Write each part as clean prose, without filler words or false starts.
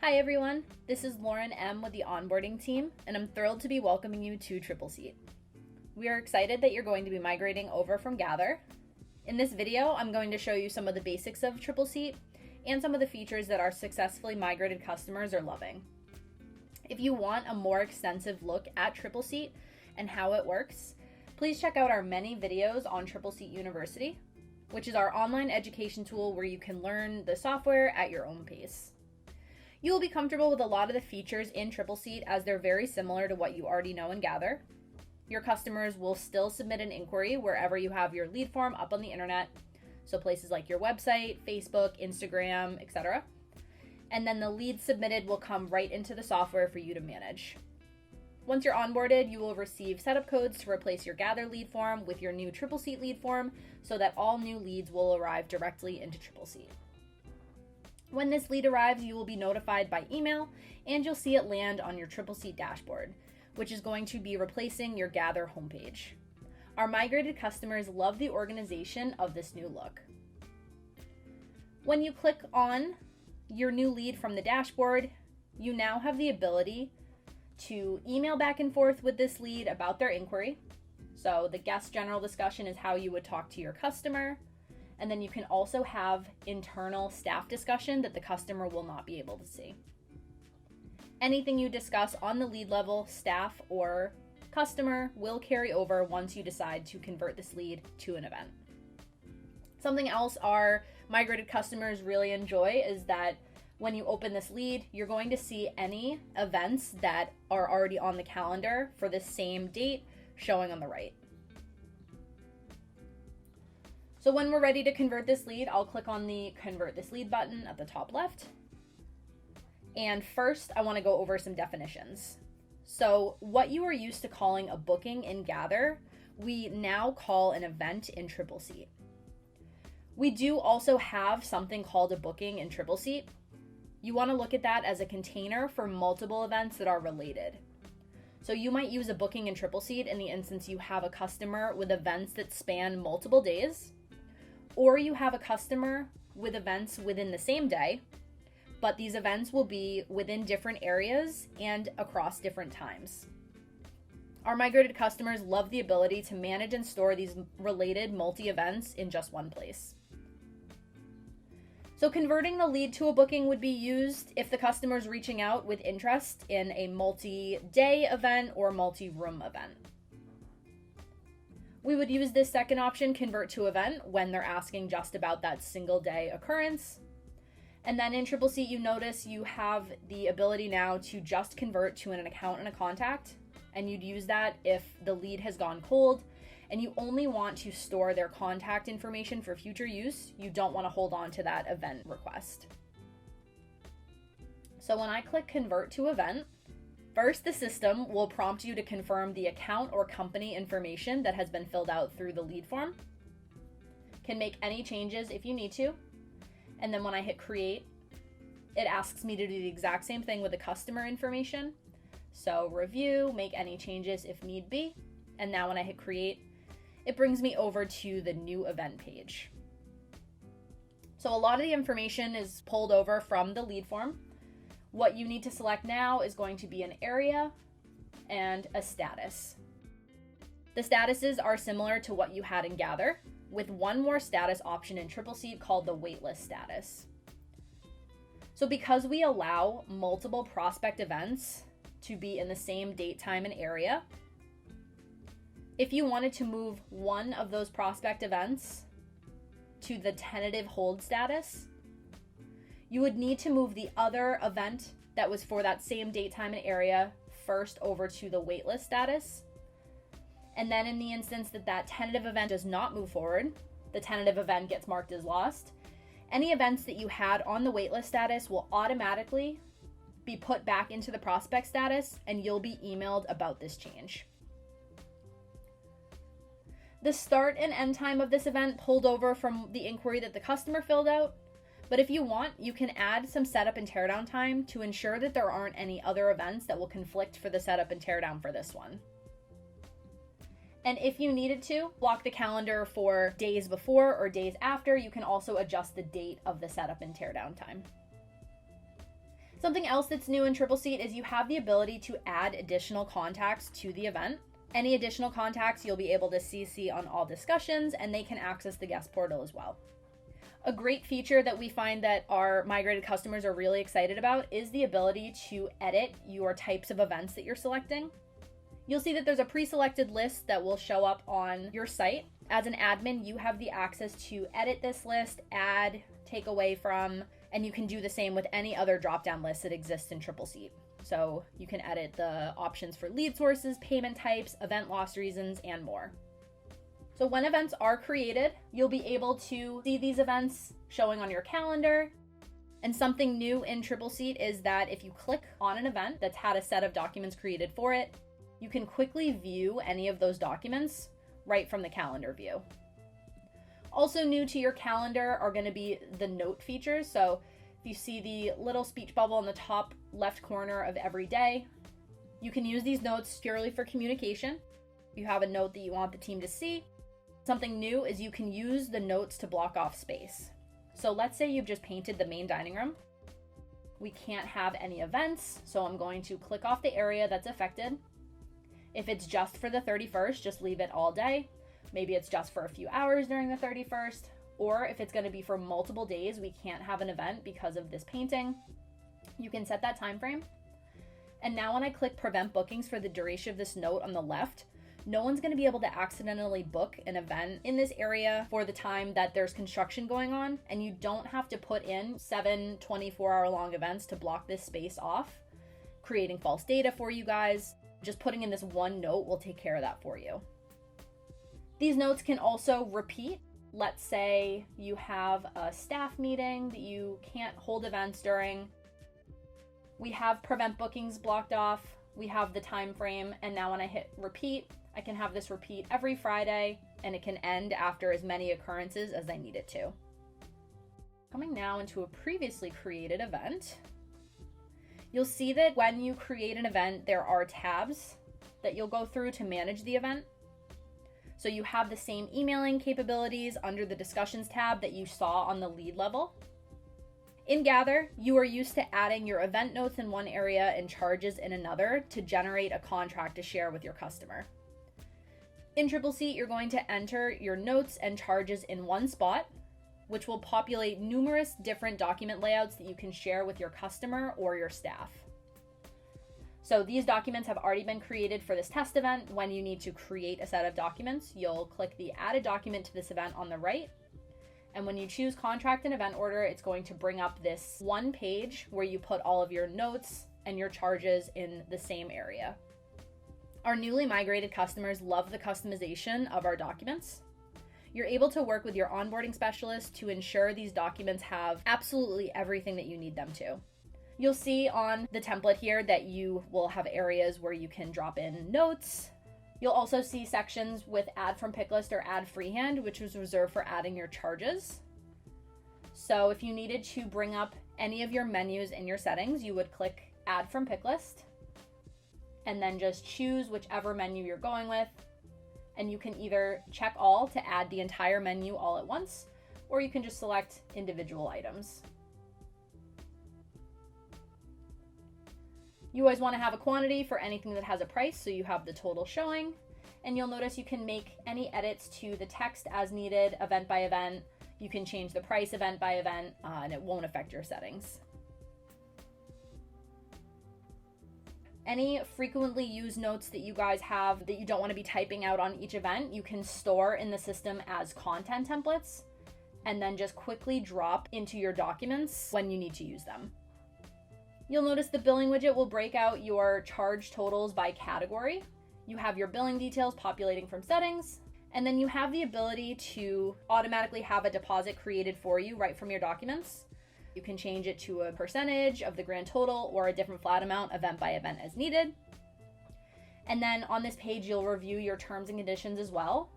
Hi everyone, this is Lauren M. with the onboarding team, and I'm thrilled to be welcoming you to Tripleseat. We are excited that you're going to be migrating over from Gather. In this video, I'm going to show you some of the basics of Tripleseat and some of the features that our successfully migrated customers are loving. If you want a more extensive look at Tripleseat and how it works, please check out our many videos on Tripleseat University, which is our online education tool where you can learn the software at your own pace. You will be comfortable with a lot of the features in Tripleseat as they're very similar to what you already know in Gather. Your customers will still submit an inquiry wherever you have your lead form up on the internet, so places like your website, Facebook, Instagram, etc. And then the lead submitted will come right into the software for you to manage. Once you're onboarded, you will receive setup codes to replace your Gather lead form with your new Tripleseat lead form so that all new leads will arrive directly into Tripleseat. When this lead arrives, you will be notified by email and you'll see it land on your Tripleseat dashboard, which is going to be replacing your Gather homepage. Our migrated customers love the organization of this new look. When you click on your new lead from the dashboard, you now have the ability to email back and forth with this lead about their inquiry. So the guest general discussion is how you would talk to your customer. And then you can also have internal staff discussion that the customer will not be able to see. Anything you discuss on the lead level, staff, or customer will carry over once you decide to convert this lead to an event. Something else our migrated customers really enjoy is that when you open this lead, you're going to see any events that are already on the calendar for the same date showing on the right. So when we're ready to convert this lead, I'll click on the Convert This Lead button at the top left. And first, I want to go over some definitions. So what you are used to calling a booking in Gather, we now call an event in Tripleseat. We do also have something called a booking in Tripleseat. You want to look at that as a container for multiple events that are related. So you might use a booking in Tripleseat in the instance you have a customer with events that span multiple days, or you have a customer with events within the same day, but these events will be within different areas and across different times. Our migrated customers love the ability to manage and store these related multi-events in just one place. So converting the lead to a booking would be used if the customer is reaching out with interest in a multi-day event or multi-room event. We would use this second option, convert to event, when they're asking just about that single day occurrence. And then in Tripleseat, you notice you have the ability now to just convert to an account and a contact. And you'd use that if the lead has gone cold and you only want to store their contact information for future use. You don't want to hold on to that event request. So when I click convert to event, first, the system will prompt you to confirm the account or company information that has been filled out through the lead form. Can make any changes if you need to. And then when I hit create, it asks me to do the exact same thing with the customer information. So review, make any changes if need be. And now when I hit create, it brings me over to the new event page. So a lot of the information is pulled over from the lead form. What you need to select now is going to be an area and a status. The statuses are similar to what you had in Gather, with one more status option in Tripleseat called the waitlist status. So because we allow multiple prospect events to be in the same date, time, and area, if you wanted to move one of those prospect events to the tentative hold status, you would need to move the other event that was for that same date, time, and area first over to the waitlist status. And then in the instance that that tentative event does not move forward, the tentative event gets marked as lost. Any events that you had on the waitlist status will automatically be put back into the prospect status, and you'll be emailed about this change. The start and end time of this event pulled over from the inquiry that the customer filled out. But if you want, you can add some setup and teardown time to ensure that there aren't any other events that will conflict for the setup and teardown for this one. And if you needed to block the calendar for days before or days after, you can also adjust the date of the setup and teardown time. Something else that's new in Tripleseat is you have the ability to add additional contacts to the event. Any additional contacts you'll be able to CC on all discussions, and they can access the guest portal as well. A great feature that we find that our migrated customers are really excited about is the ability to edit your types of events that you're selecting. You'll see that there's a pre-selected list that will show up on your site. As an admin, you have the access to edit this list, add, take away from, and you can do the same with any other drop-down list that exists in Tripleseat. So you can edit the options for lead sources, payment types, event loss reasons, and more. So when events are created, you'll be able to see these events showing on your calendar. And something new in Tripleseat is that if you click on an event that's had a set of documents created for it, you can quickly view any of those documents right from the calendar view. Also new to your calendar are going to be the note features. So if you see the little speech bubble in the top left corner of every day, you can use these notes purely for communication. If you have a note that you want the team to see, something new is you can use the notes to block off space. So let's say you've just painted the main dining room. We can't have any events, so I'm going to click off the area that's affected. If it's just for the 31st, just leave it all day. Maybe it's just for a few hours during the 31st, or if it's going to be for multiple days, we can't have an event because of this painting. You can set that time frame. And now when I click prevent bookings for the duration of this note on the left, no one's going to be able to accidentally book an event in this area for the time that there's construction going on, and you don't have to put in 7 24-hour long events to block this space off, creating false data for you guys. Just putting in this one note will take care of that for you. These notes can also repeat. Let's say you have a staff meeting that you can't hold events during. We have prevent bookings blocked off. We have the time frame, and now when I hit repeat, I can have this repeat every Friday, and it can end after as many occurrences as I need it to. Coming now into a previously created event, you'll see that when you create an event, there are tabs that you'll go through to manage the event. So you have the same emailing capabilities under the discussions tab that you saw on the lead level. In Gather, you are used to adding your event notes in one area and charges in another to generate a contract to share with your customer. In Tripleseat, you're going to enter your notes and charges in one spot, which will populate numerous different document layouts that you can share with your customer or your staff. So these documents have already been created for this test event. When you need to create a set of documents, you'll click the Add a Document to this event on the right. And when you choose Contract and Event Order, it's going to bring up this one page where you put all of your notes and your charges in the same area. Our newly migrated customers love the customization of our documents. You're able to work with your onboarding specialist to ensure these documents have absolutely everything that you need them to. You'll see on the template here that you will have areas where you can drop in notes. You'll also see sections with add from pick list or add freehand, which was reserved for adding your charges. So if you needed to bring up any of your menus in your settings, you would click add from pick list and then just choose whichever menu you're going with. And you can either check all to add the entire menu all at once, or you can just select individual items. You always want to have a quantity for anything that has a price, so you have the total showing. And you'll notice you can make any edits to the text as needed, event by event. You can change the price event by event, and it won't affect your settings. Any frequently used notes that you guys have that you don't want to be typing out on each event, you can store in the system as content templates, and then just quickly drop into your documents when you need to use them. You'll notice the billing widget will break out your charge totals by category. You have your billing details populating from settings, and then you have the ability to automatically have a deposit created for you right from your documents. You can change it to a percentage of the grand total or a different flat amount event by event as needed. And then on this page, you'll review your terms and conditions as well.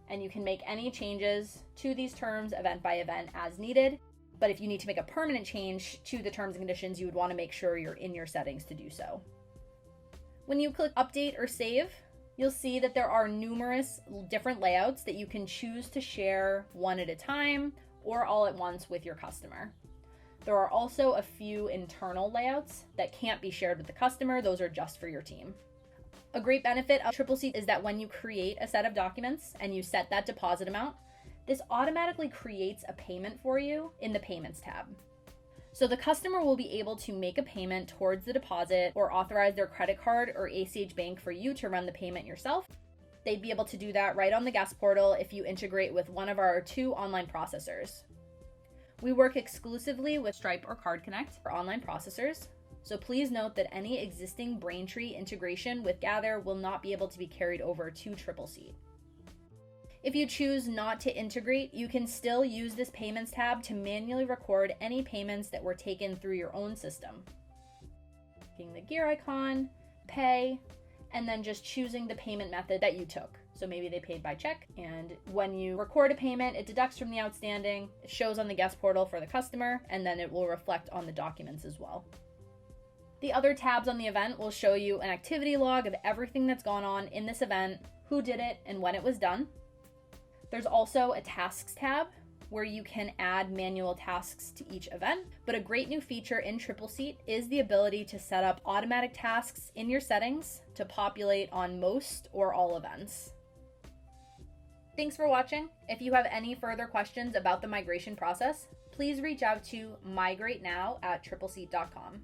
And you can make any changes to these terms event by event as needed. But if you need to make a permanent change to the terms and conditions, you would want to make sure you're in your settings to do so. When you click update or save, you'll see that there are numerous different layouts that you can choose to share one at a time or all at once with your customer. There are also a few internal layouts that can't be shared with the customer. Those are just for your team. A great benefit of Tripleseat is that when you create a set of documents and you set that deposit amount, this automatically creates a payment for you in the Payments tab. So the customer will be able to make a payment towards the deposit or authorize their credit card or ACH Bank for you to run the payment yourself. They'd be able to do that right on the guest portal if you integrate with one of our 2 online processors. We work exclusively with Stripe or Card Connect for online processors, so please note that any existing Braintree integration with Gather will not be able to be carried over to Tripleseat. If you choose not to integrate, you can still use this Payments tab to manually record any payments that were taken through your own system. Clicking the gear icon, pay, and then just choosing the payment method that you took. So maybe they paid by check, and when you record a payment, it deducts from the outstanding, it shows on the guest portal for the customer, and then it will reflect on the documents as well. The other tabs on the event will show you an activity log of everything that's gone on in this event, who did it, and when it was done. There's also a Tasks tab where you can add manual tasks to each event, but a great new feature in Tripleseat is the ability to set up automatic tasks in your settings to populate on most or all events. Thanks for watching. If you have any further questions about the migration process, please reach out to migrateNow@tripleseat.com.